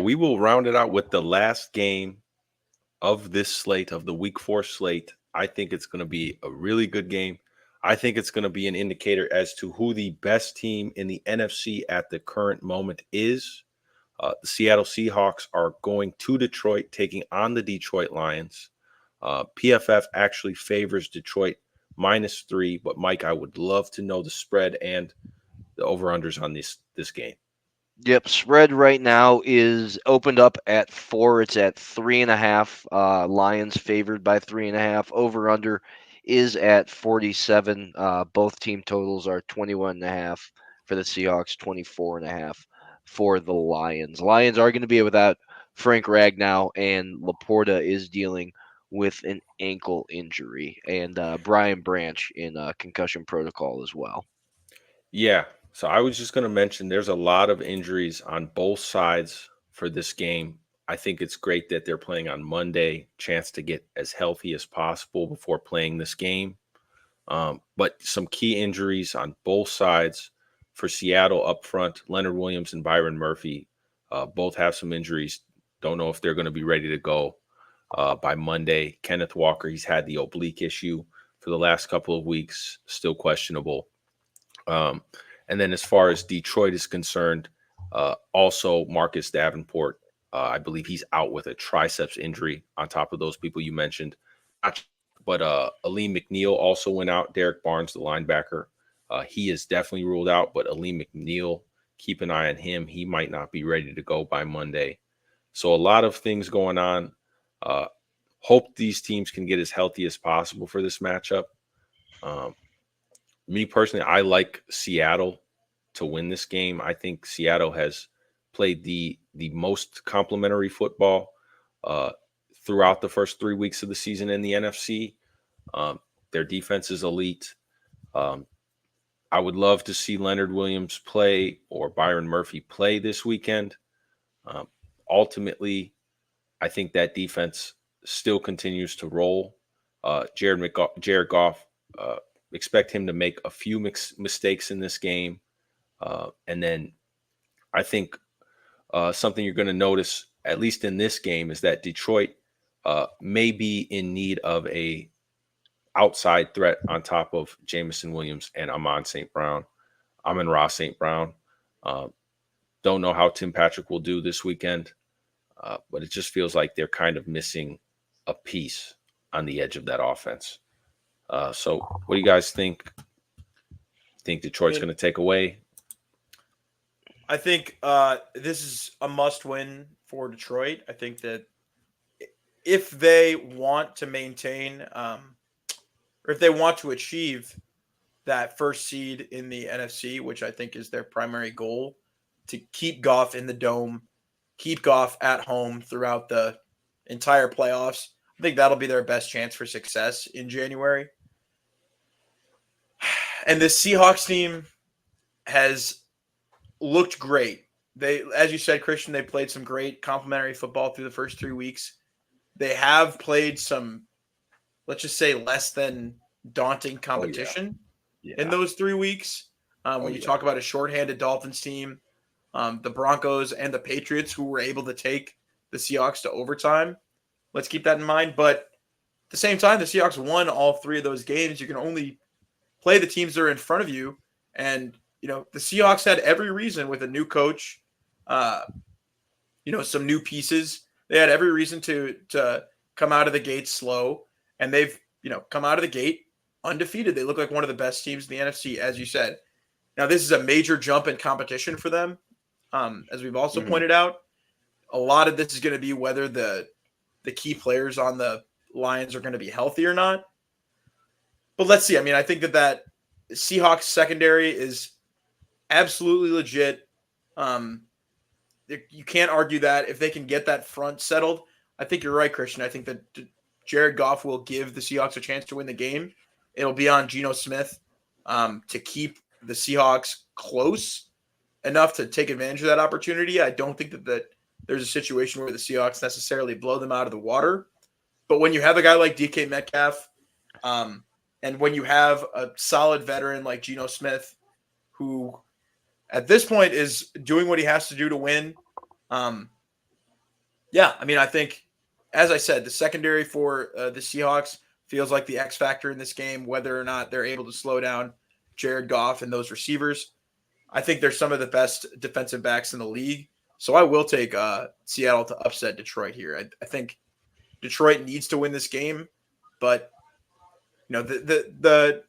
We will round it out with the last game of this slate, of the week 4 slate. I think it's going to be a really good game. I think it's going to be an indicator as to who the best team in the NFC at the current moment is. The Seattle Seahawks are going to Detroit, taking on the Detroit Lions. PFF actually favors Detroit -3, but Mike, I would love to know the spread and the over-unders on this game. Yep, spread right now is opened up at 4. It's at 3.5. Lions favored by 3.5. Over under is at 47. Both team totals are 21.5 for the Seahawks, 24.5 for the Lions. Lions are going to be without Frank Ragnow, and Laporta is dealing with an ankle injury, and Brian Branch in concussion protocol as well. Yeah. So I was just going to mention there's a lot of injuries on both sides for this game. I think it's great that they're playing on Monday, chance to get as healthy as possible before playing this game. But some key injuries on both sides for Seattle up front. Leonard Williams and Byron Murphy both have some injuries. Don't know if they're going to be ready to go by Monday. Kenneth Walker, he's had the oblique issue for the last couple of weeks, still questionable. Um, and then as far as Detroit is concerned, also Marcus Davenport, I believe he's out with a triceps injury on top of those people you mentioned. But Aleem McNeil also went out. Derek Barnes, the linebacker, he is definitely ruled out. But Aleem McNeil, keep an eye on him. He might not be ready to go by Monday. So a lot of things going on. Uh, Hope these teams can get as healthy as possible for this matchup. Um, Me personally, I like Seattle to win this game. I think Seattle has played the most complementary football uh, throughout the first 3 weeks of the season in the NFC. Um, their defense is elite. Um, I would love to see Leonard Williams play or Byron Murphy play this weekend. Um, Ultimately, I think that defense still continues to roll. Jared Goff, uh, expect him to make a few mistakes in this game. And then I think something you're going to notice, at least in this game, is that Detroit may be in need of a outside threat on top of Jamison Williams and Amon-Ra St. Brown. Uh, don't know how Tim Patrick will do this weekend, but it just feels like they're kind of missing a piece on the edge of that offense. So, what do you guys think? Think I Detroit's mean, going to take away? I think this is a must-win for Detroit. I think that if they want to maintain, or if they want to achieve that first seed in the NFC, which I think is their primary goal, to keep Goff in the dome, keep Goff at home throughout the entire playoffs. I think that'll be their best chance for success in January. And the Seahawks team has looked great. They, as you said, Christian, they played some great complementary football through the first 3 weeks. They have played some, let's just say, less than daunting Oh yeah, competition in yeah, those 3 weeks. oh When you yeah. talk about a shorthanded Dolphins team, the Broncos and the Patriots, who were able to take the Seahawks to overtime, let's keep that in mind. But at the same time, the Seahawks won all three of those games. You can only play the teams that are in front of you. And, the Seahawks had every reason with a new coach, uh, some new pieces. They had every reason to come out of the gate slow, and they've come out of the gate undefeated. They look like one of the best teams in the NFC, as you said. Now this is a major jump in competition for them, as we've also Mhm. pointed out. A lot of this is going to be whether the key players on the Lions are going to be healthy or not. But let's see. I mean, I think that Seahawks secondary is absolutely legit. Um, you can't argue that if they can get that front settled. I think you're right, Christian. I think that Jared Goff will give the Seahawks a chance to win the game. It'll be on Geno Smith to keep the Seahawks close enough to take advantage of that opportunity. I don't think that there's a situation where the Seahawks necessarily blow them out of the water. But when you have a guy like DK Metcalf, um, and when you have a solid veteran like Geno Smith, who at this point is doing what he has to do to win, um, Yeah, I mean, I think, as I said, the secondary for the Seahawks feels like the X factor in this game, whether or not they're able to slow down Jared Goff and those receivers. I think they're some of the best defensive backs in the league. So I will take Seattle to upset Detroit here. I think Detroit needs to win this game, but the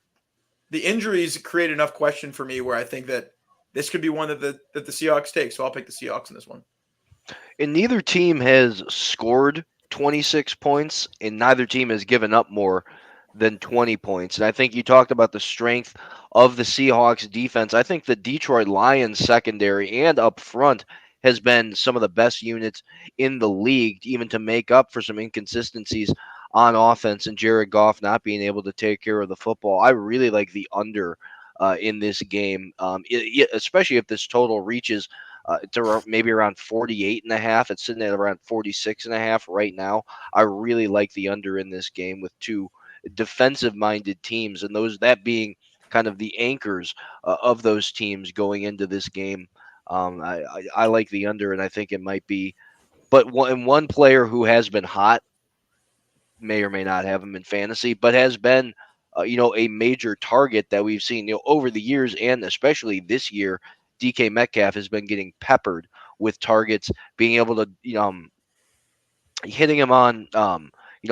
injuries create enough question for me where I think that this could be one that the Seahawks take. So I'll pick the Seahawks in this one. And neither team has scored 26 points, and neither team has given up more than 20 points. And I think you talked about the strength of the Seahawks defense. I think the Detroit Lions secondary and up front has been some of the best units in the league, even to make up for some inconsistencies on offense and Jared Goff not being able to take care of the football. I really like the under in this game, especially if this total reaches to maybe around 48.5. It's sitting at around 46.5 right now. I really like the under in this game with two defensive minded teams, and that being kind of the anchors of those teams going into this game. I like the under, and I think it might be. But one player who has been hot, may or may not have him in fantasy, but has been, a major target that we've seen, over the years, and especially this year. DK Metcalf has been getting peppered with targets, being able to, hitting him on,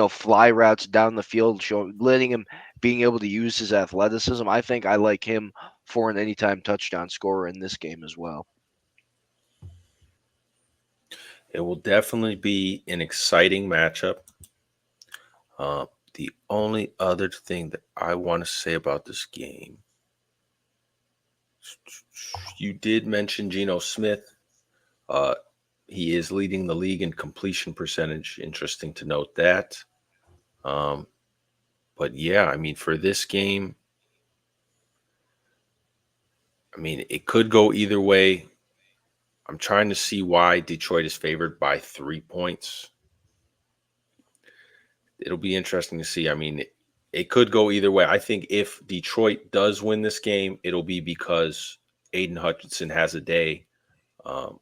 fly routes down the field, letting him being able to use his athleticism. I think I like him for an anytime touchdown scorer in this game as well. It will definitely be an exciting matchup. The only other thing that I want to say about this game, you did mention Geno Smith. He is leading the league in completion percentage. Interesting to note that. But yeah, I mean, for this game, I mean, it could go either way. I'm trying to see why Detroit is favored by 3 points. It'll be interesting to see. I mean, it could go either way. I think if Detroit does win this game, it'll be because Aiden Hutchinson has a day. And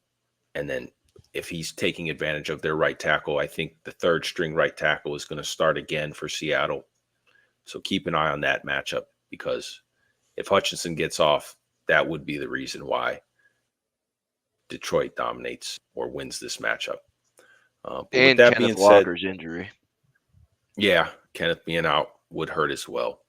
then if he's taking advantage of their right tackle, I think the third string right tackle is going to start again for Seattle. So keep an eye on that matchup, because if Hutchinson gets off, that would be the reason why Detroit dominates or wins this matchup. But with And that Kenneth being said, Walker's injury. yeah, Kenneth being out would hurt as well.